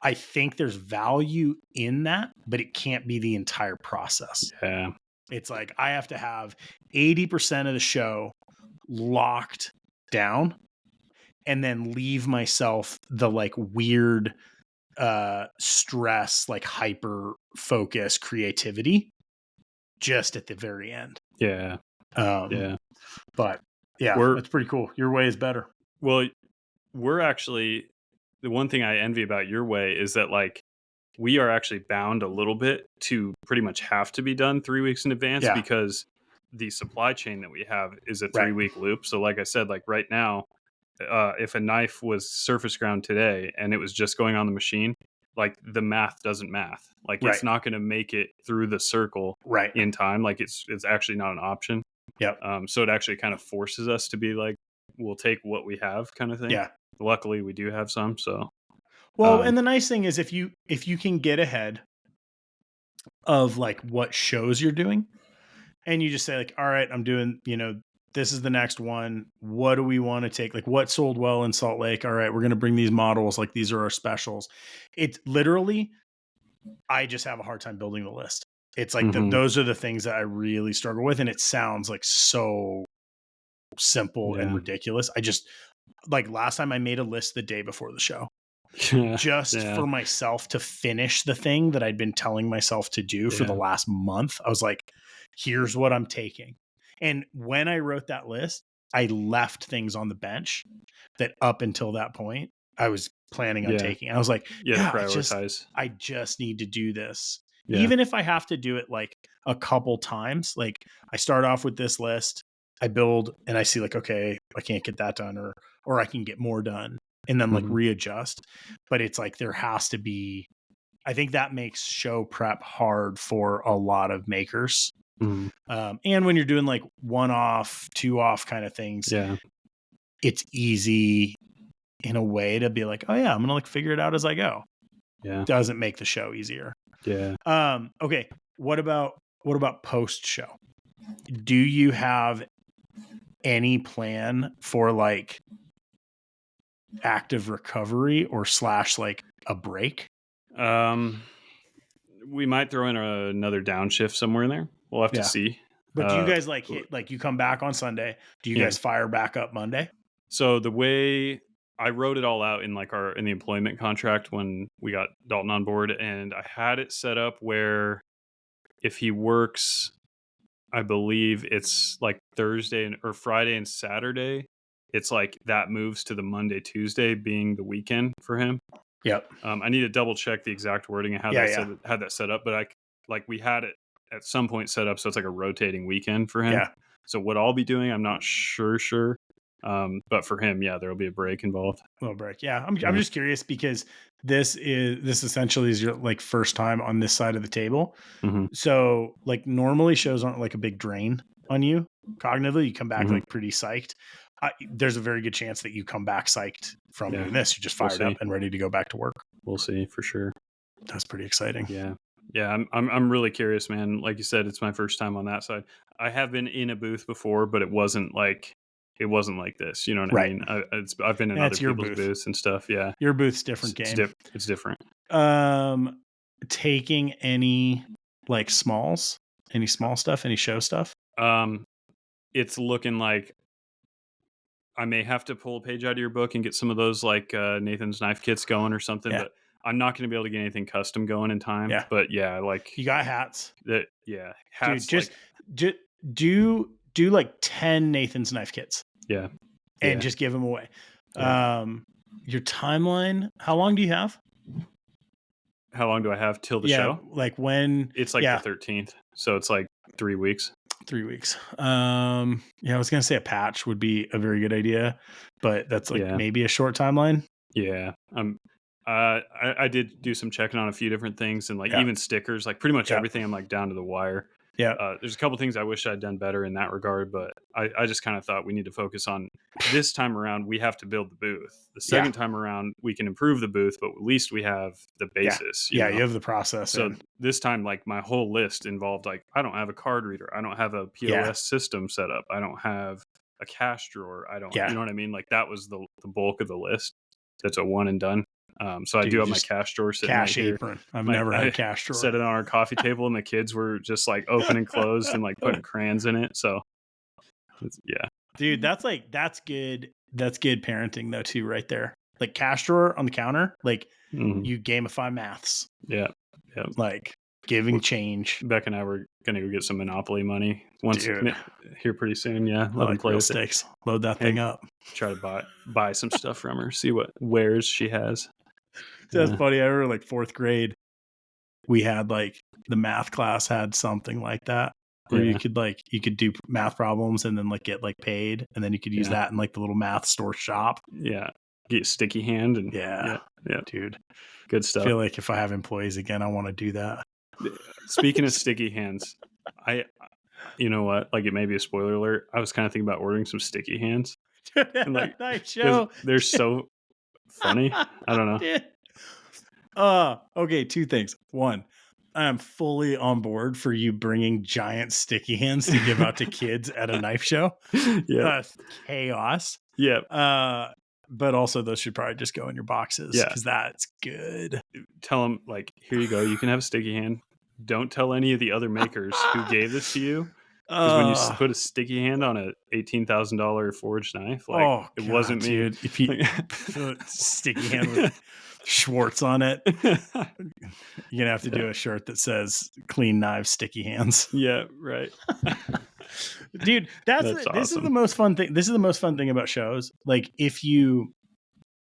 I think there's value in that, but it can't be the entire process. Yeah. It's like, I have to have 80% of the show locked down and then leave myself the like weird stress, like hyper focus creativity just at the very end. Yeah. But yeah, that's pretty cool. Your way is better. Well, we're actually, the one thing I envy about your way is that like we are actually bound a little bit to pretty much have to be done 3 weeks in advance because the supply chain that we have is a 3-week loop. So like I said, like right now, if a knife was surface ground today and it was just going on the machine, like the math doesn't math. Like it's not going to make it through the circle in time. Like it's actually not an option. Yep. So it actually kind of forces us to be like, we'll take what we have kind of thing. Yeah. Luckily we do have some. So, well, and the nice thing is if you can get ahead of like what shows you're doing and you just say like, all right, I'm doing, this is the next one. What do we want to take? Like what sold well in Salt Lake? All right, we're going to bring these models. Like these are our specials. It's literally, I just have a hard time building the list. It's like those are the things that I really struggle with. And it sounds like so simple and ridiculous. I just like last time I made a list the day before the show. Just for myself to finish the thing that I'd been telling myself to do for the last month. I was like, here's what I'm taking. And when I wrote that list, I left things on the bench that up until that point I was planning on taking. I was like, prioritize. I just need to do this. Even if I have to do it like a couple times, like I start off with this list, I build and I see like, okay, I can't get that done or I can get more done and then like readjust. But it's like, there has to be, I think that makes show prep hard for a lot of makers. And when you're doing like 1-off, 2-off kind of things, it's easy in a way to be like, oh yeah, I'm going to like figure it out as I go. Doesn't make the show easier. Okay. What about post show? Do you have any plan for like active recovery or / like a break? We might throw in another downshift somewhere in there. We'll have to see. But do you guys like hit, like you come back on Sunday? Do you guys fire back up Monday? So the way I wrote it all out in like in the employment contract when we got Dalton on board, and I had it set up where if he works, I believe it's like Thursday or Friday and Saturday, it's like that moves to the Monday, Tuesday being the weekend for him. Yep. I need to double check the exact wording and how had that set up, but we had it at some point set up so it's like a rotating weekend for him. Yeah. So what I'll be doing, I'm not sure. But for him, there'll be a break involved. A little break. Yeah. I'm just curious because this essentially is your like first time on this side of the table. So like normally shows aren't like a big drain on you cognitively. You come back like pretty psyched. There's a very good chance that you come back psyched from doing this. You're just fired up and ready to go back to work. We'll see for sure. That's pretty exciting. Yeah. I'm really curious, man. Like you said, it's my first time on that side. I have been in a booth before, but it wasn't like this. You know what I mean? I've been in other people's booths and stuff. Yeah. Your booth's different game. It's different. Taking any like smalls, any small stuff, any show stuff? It's looking like I may have to pull a page out of your book and get some of those like Nathan's knife kits going or something, but I'm not going to be able to get anything custom going in time. But like you got hats. Hats. Dude, just do like 10 Nathan's knife kits. And just give them away. Your timeline, how long do you have? How long do I have till the show? Like when? It's like the 13th. So it's like 3 weeks. 3 weeks. I was going to say a patch would be a very good idea, but that's like maybe a short timeline. I did do some checking on a few different things and like even stickers, like pretty much everything I'm like down to the wire. There's a couple things I wish I'd done better in that regard, but I just kind of thought we need to focus on this time around. We have to build the booth. The second time around, we can improve the booth, but at least we have the basis. You know? You have the process. So this time, like my whole list involved, like I don't have a card reader. I don't have a POS system set up. I don't have a cash drawer. I don't, you know what I mean? Like that was the bulk of the list. That's a one and done. So I do have my cash drawer sitting cash right apron. Here. I've never had a cash drawer. Set it on our coffee table, and the kids were just like open and closed and like putting crayons in it. So, dude, that's good. That's good parenting though too, right there. Like cash drawer on the counter, like you gamify maths. Like giving change. Beck and I were gonna go get some Monopoly money here pretty soon. Let like play stakes. Load that thing up. Try to buy some stuff from her. See what wares she has. That's funny. I remember like 4th grade. we had like the math class had something like that where you could do math problems and then like get like paid, and then you could use that in like the little math store shop. Yeah. Get sticky hand and yeah, dude. Good I stuff. feel like if I have employees again, I want to do that. Speaking of sticky hands, you know what? Like, it may be a spoiler alert. I was kind of thinking about ordering some sticky hands. And like, nice show. They're so funny. I don't know. Okay, 2 things. 1, I am fully on board for you bringing giant sticky hands to give out to kids at a knife show. Yeah. Chaos. Yeah. But also those should probably just go in your boxes because that's good. Tell them, like, here you go. You can have a sticky hand. Don't tell any of the other makers who gave this to you. Because when you put a sticky hand on a $18,000 forged knife, like, it wasn't me. Dude. If you put a sticky hand with Schwartz on it, you're gonna have to do a shirt that says "Clean knives, sticky hands." Yeah, right. Dude, this is the most fun thing. This is the most fun thing about shows. Like, if you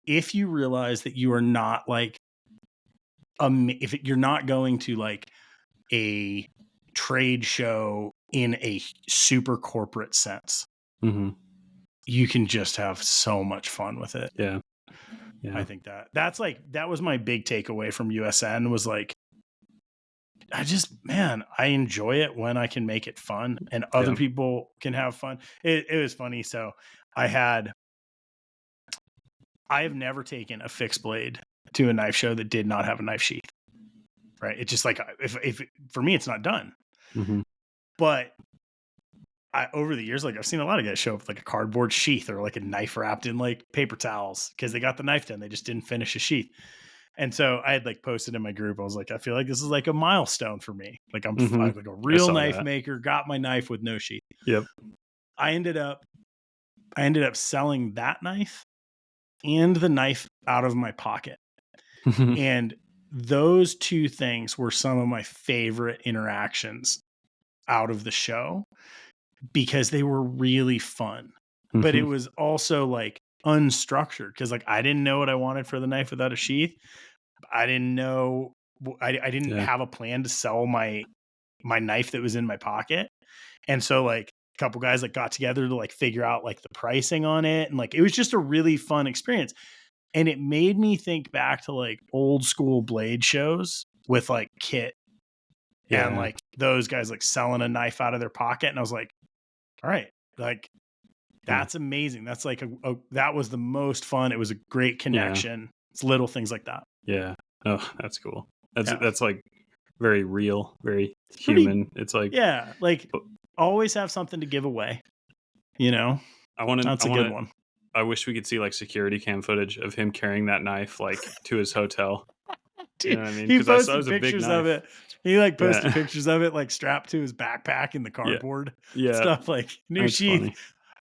realize that you are not like if you're not going to like a trade show in a super corporate sense, you can just have so much fun with it. Yeah. I think that was my big takeaway from USN was like, I enjoy it when I can make it fun and other people can have fun. It was funny. So I have never taken a fixed blade to a knife show that did not have a knife sheath. Right. It's just like, if for me, it's not done, but over the years, like I've seen a lot of guys show up with like a cardboard sheath or like a knife wrapped in like paper towels because they got the knife done. They just didn't finish a sheath. And so I had like posted in my group. I was like, I feel like this is like a milestone for me. Like I'm like a real knife maker, got my knife with no sheath. Yep. I ended up selling that knife and the knife out of my pocket. And those 2 things were some of my favorite interactions out of the show because they were really fun. But it was also like unstructured because like I didn't know what I wanted for the knife without a sheath. I didn't know. I didn't have a plan to sell my knife that was in my pocket, and so like a couple guys like got together to like figure out like the pricing on it, and like it was just a really fun experience. And it made me think back to like old school blade shows with like Kit and like those guys like selling a knife out of their pocket, and I was like, all right, like that's amazing. That's like that was the most fun. It was a great connection. It's little things like that. Yeah. Oh, that's cool. That's like very real, very human. It's like, like always have something to give away. You know, that's a good one. I wish we could see like security cam footage of him carrying that knife like to his hotel. Dude, you know what I mean? He posted pictures of it. He like posted pictures of it like strapped to his backpack in the cardboard. Stuff like new sheath. Funny.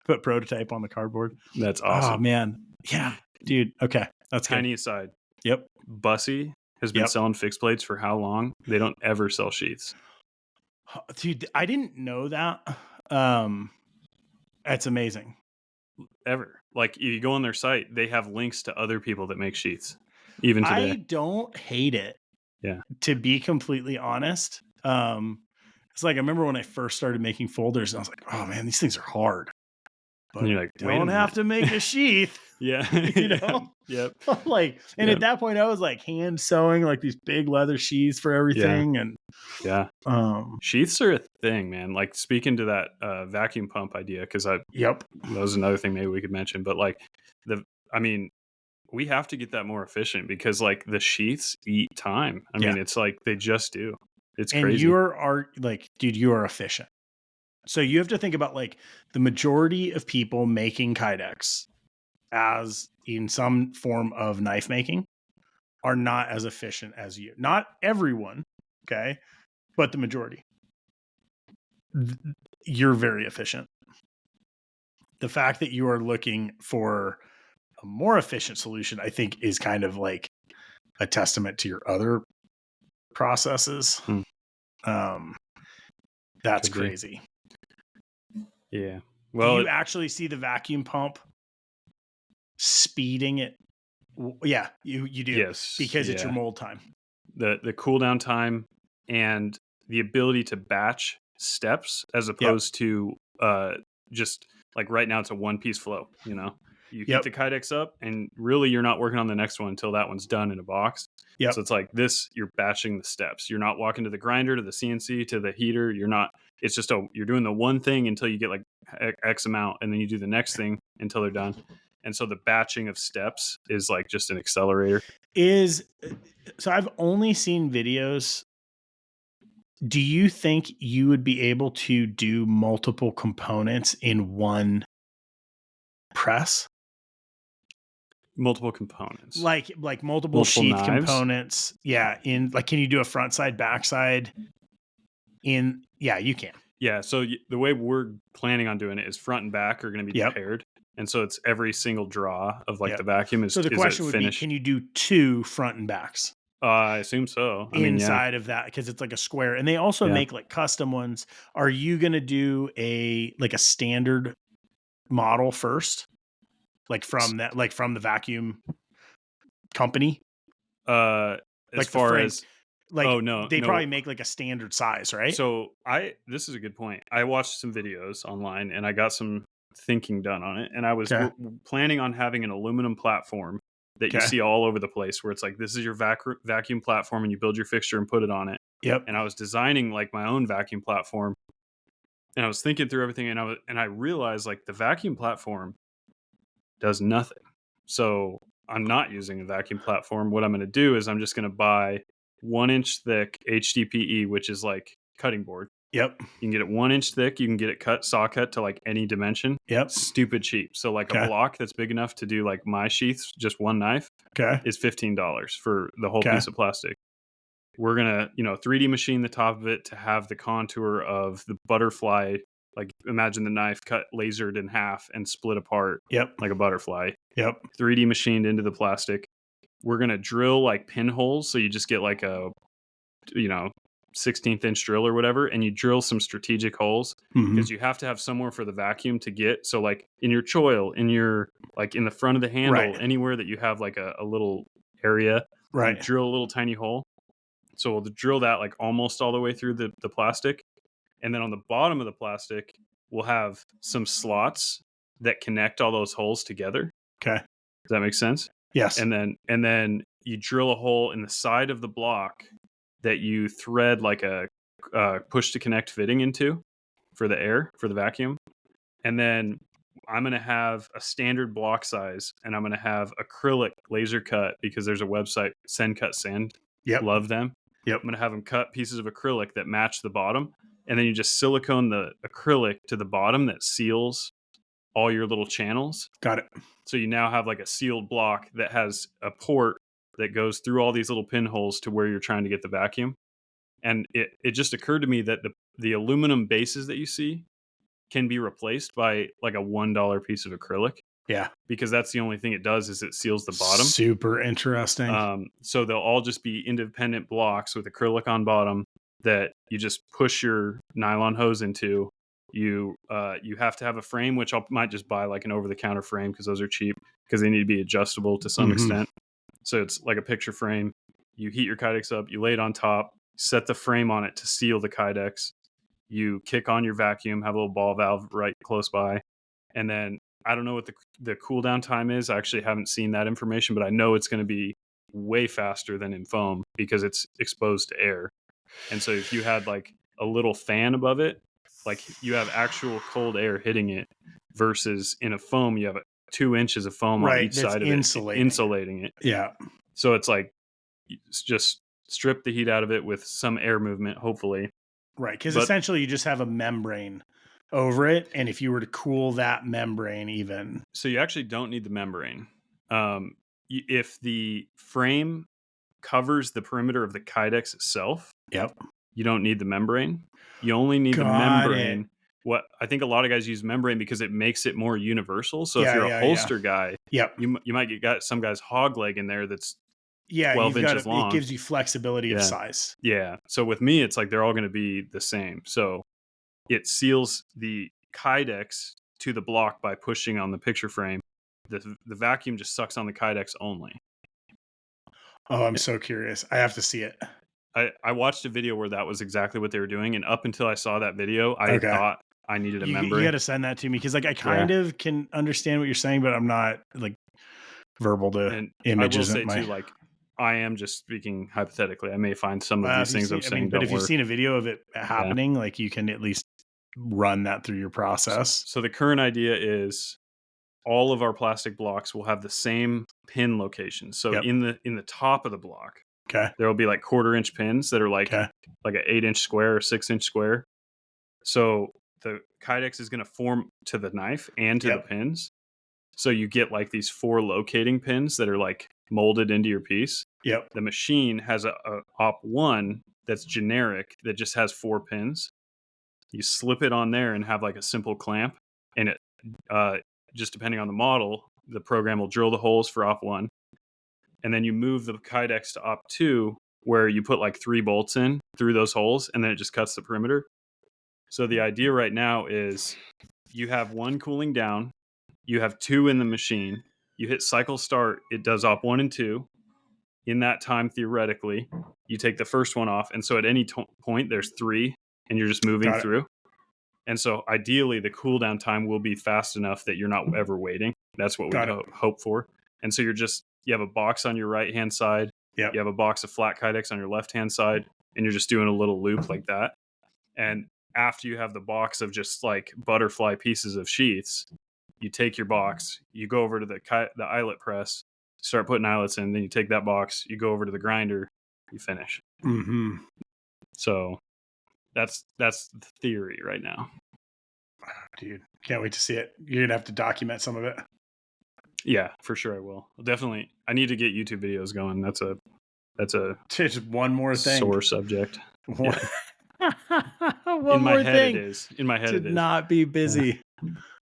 Put prototype on the cardboard. That's awesome. Oh man. Yeah, dude. Okay. That's tiny good. aside. Yep. Bussy has been selling fixed blades for how long? They don't ever sell sheaths. Dude, I didn't know that. That's amazing. Ever. Like, if you go on their site, they have links to other people that make sheaths. Even today. I don't hate it. Yeah. To be completely honest. It's like I remember when I first started making folders and I was like, oh man, these things are hard. But and you're like, don't have to make a sheath. Yeah. You know? Yep. Like, and at that point I was like hand sewing like these big leather sheaths for everything. And sheaths are a thing, man. Like, speaking to that vacuum pump idea, because that was another thing maybe we could mention. But like we have to get that more efficient because like the sheaths eat time. I mean, it's like they just do. It's crazy. And you are like, dude, you are efficient. So you have to think about like the majority of people making kydex as in some form of knife making are not as efficient as you. Not everyone, okay, but the majority. You're very efficient. The fact that you are looking for a more efficient solution, I think, is kind of like a testament to your other processes. That's crazy. Yeah. Well, do you actually see the vacuum pump speeding it? Yeah, you do. Yes. Because it's your mold time. the cooldown time and the ability to batch steps as Yep. opposed to just like right now it's a one piece flow. You know, you heat Yep. the Kydex up, and really you're not working on the next one until that one's done in a box. Yep. So it's like this: you're batching the steps. You're not walking to the grinder, to the CNC, to the heater. You're not. It's just you're doing the one thing until you get like X amount, and then you do the next thing until they're done. And so the batching of steps is like just an accelerator. So I've only seen videos. Do you think you would be able to do multiple components in one press? Multiple components. Like multiple sheath knives? components. Yeah. In like, can you do a front side, back side? Yeah, you can. Yeah. So the way we're planning on doing it is front and back are going to be paired. And so it's every single draw of like the vacuum is. So the question would be, can you do 2 front and backs? I assume so. Inside of that, because it's like a square, and they also make like custom ones. Are you going to do a standard model first, like from the vacuum company? As like far as like, oh no, they probably make like a standard size, right? So this is a good point. I watched some videos online and I got some thinking done on it, and I was planning on having an aluminum platform that you see all over the place, where it's like, this is your vacuum platform, and you build your fixture and put it on it. Yep. And I was designing like my own vacuum platform, and I was thinking through everything, and I realized like the vacuum platform does nothing. So I'm not using a vacuum platform. What I'm going to do is I'm just going to buy 1-inch thick HDPE, which is like cutting board. Yep. You can get it 1 inch thick. You can get it saw cut to like any dimension. Yep. Stupid cheap. So like a block that's big enough to do like my sheaths, just one knife, is $15 for the whole piece of plastic. We're gonna, 3D machine the top of it to have the contour of the butterfly. Like imagine the knife cut lasered in half and split apart. Like a butterfly. 3D machined into the plastic. We're gonna drill like pinholes, so you just get like a 16th inch drill or whatever, and you drill some strategic holes, because you have to have somewhere for the vacuum to get. So like in your choil, in your like in the front of the handle, anywhere that you have like a little area, you drill a little tiny hole. So we'll drill that like almost all the way through the plastic, and then on the bottom of the plastic we'll have some slots that connect all those holes together. Does that make sense? Yes. And then you drill a hole in the side of the block that you thread like a push to connect fitting into for the air, for the vacuum. And then I'm going to have a standard block size, and I'm going to have acrylic laser cut, because there's a website, Send Cut Sand. Love them. I'm going to have them cut pieces of acrylic that match the bottom. And then you just silicone the acrylic to the bottom that seals all your little channels. Got it. So you now have like a sealed block that has a port that goes through all these little pinholes to where you're trying to get the vacuum. And it just occurred to me that the aluminum bases that you see can be replaced by like a $1 piece of acrylic. Yeah. Because that's the only thing it does, is it seals the bottom. Super interesting. So they'll all just be independent blocks with acrylic on bottom that you just push your nylon hose into. You have to have a frame, which I might just buy like an over-the-counter frame, because those are cheap, because they need to be adjustable to some extent. So it's like a picture frame. You heat your Kydex up, you lay it on top, set the frame on it to seal the Kydex. You kick on your vacuum, have a little ball valve right close by. And then I don't know what the cool down time is. I actually haven't seen that information, but I know it's going to be way faster than in foam, because it's exposed to air. And so if you had like a little fan above it, like you have actual cold air hitting it, versus in a foam, you have 2 inches of foam on each side of it, insulating it. Yeah. So it's like, it's just strip the heat out of it with some air movement, hopefully. Right. Because essentially you just have a membrane over it. And if you were to cool that membrane even. So you actually don't need the membrane. If the frame covers the perimeter of the Kydex itself, you don't need the membrane. You only need the membrane. What I think a lot of guys use membrane because it makes it more universal. So if you're a holster guy, you might get some guy's hog leg in there that's 12 inches long. It gives you flexibility of size. Yeah. So with me, it's like they're all going to be the same. So it seals the Kydex to the block by pushing on the picture frame. The vacuum just sucks on the Kydex only. Oh, I'm so curious. I have to see it. I watched a video where that was exactly what they were doing, and up until I saw that video, I Okay. thought I needed a You got membrane. to send that to me because like I Yeah, kind of can understand what you're saying, but I'm not like verbal to and I image will isn't say my. too, like, I am just speaking hypothetically. I may find some of Well, if these you things I'm see, I mean, saying but don't if you've work. seen a video of it Yeah. happening, like you can at least run that through your process. So the current idea is all of our plastic blocks will have the same pin location. So Yep. in the top of the block, Okay. there will be like 1/4 inch pins that are like Okay. an 8 inch square or 6 inch square. So the Kydex is going to form to the knife and to the Yep. pins. So you get like these 4 locating pins that are like molded into your piece. Yep. The machine has a op1 that's generic that just has 4 pins. You slip it on there and have like a simple clamp, and it uh, just depending on the model, the program will drill the holes for op1, and then you move the Kydex to op2, where you put like 3 bolts in through those holes, and then it just cuts the perimeter. So the idea right now is you have 1 cooling down, you have 2 in the machine, you hit cycle start, it does op1 and 2. In that time, theoretically, you take the first one off, and so at any point there's 3, and you're just moving Got it. through. And so ideally, the cooldown time will be fast enough that you're not ever waiting. That's what we Got it. hope for. And so you have a box on your right hand side, Yep. you have a box of flat Kydex on your left hand side, and you're just doing a little loop like that. And after you have the box of just like butterfly pieces of sheaths, you take your box, you go over to the eyelet press, start putting eyelets in, then you take that box, you go over to the grinder, you finish. Mm-hmm. So that's the theory right now. Dude, can't wait to see it. You're gonna have to document some of it. Yeah, for sure I will. Definitely. I need to get YouTube videos going. That's a Just one more thing. sore subject. One, Yeah. one In my more head thing it is. In my head to it is. not be busy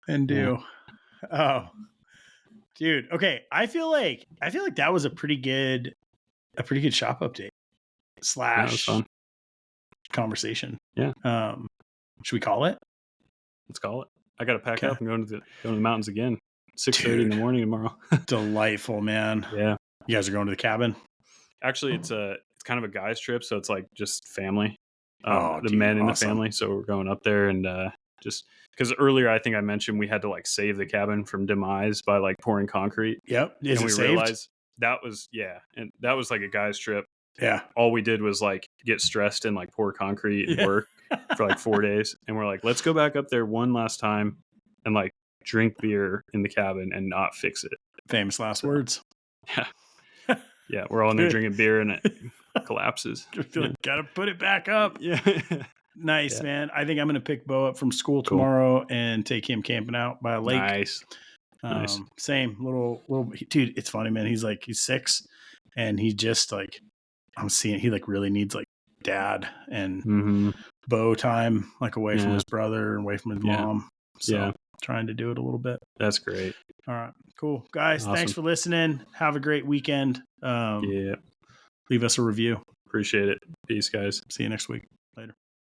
and do. Yeah. Oh, dude. Okay. I feel like that was a pretty good shop update That was fun. / conversation. Yeah. Should we call it? Let's call it. I gotta pack Okay. up and go to the mountains again. 6:30 in the morning tomorrow. Delightful, man. Yeah. You guys are going to the cabin? Actually, it's kind of a guy's trip, so it's like just family. The dude, men in the awesome. family. So we're going up there and just because earlier I think I mentioned we had to like save the cabin from demise by like pouring concrete. Yep. Is and it we saved? realized that was and that was like a guy's trip. Yeah. All we did was like get stressed and like pour concrete and work for like 4 days. And we're like, let's go back up there one last time and like drink beer in the cabin and not fix it. Famous last words. Yeah. Yeah. We're all in there drinking beer and it collapses. Gotta put it back up. Yeah. Nice, man. I think I'm going to pick Bo up from school tomorrow and take him camping out by a lake. Nice. Nice. Same little, dude. It's funny, man. He's 6 and he just like, I'm seeing, he like really needs like dad and Bo time, like away from his brother and away from his mom. So trying to do it a little bit. That's great. All right, cool. Guys, thanks for listening. Have a great weekend. Leave us a review. Appreciate it. Peace, guys. See you next week. Later.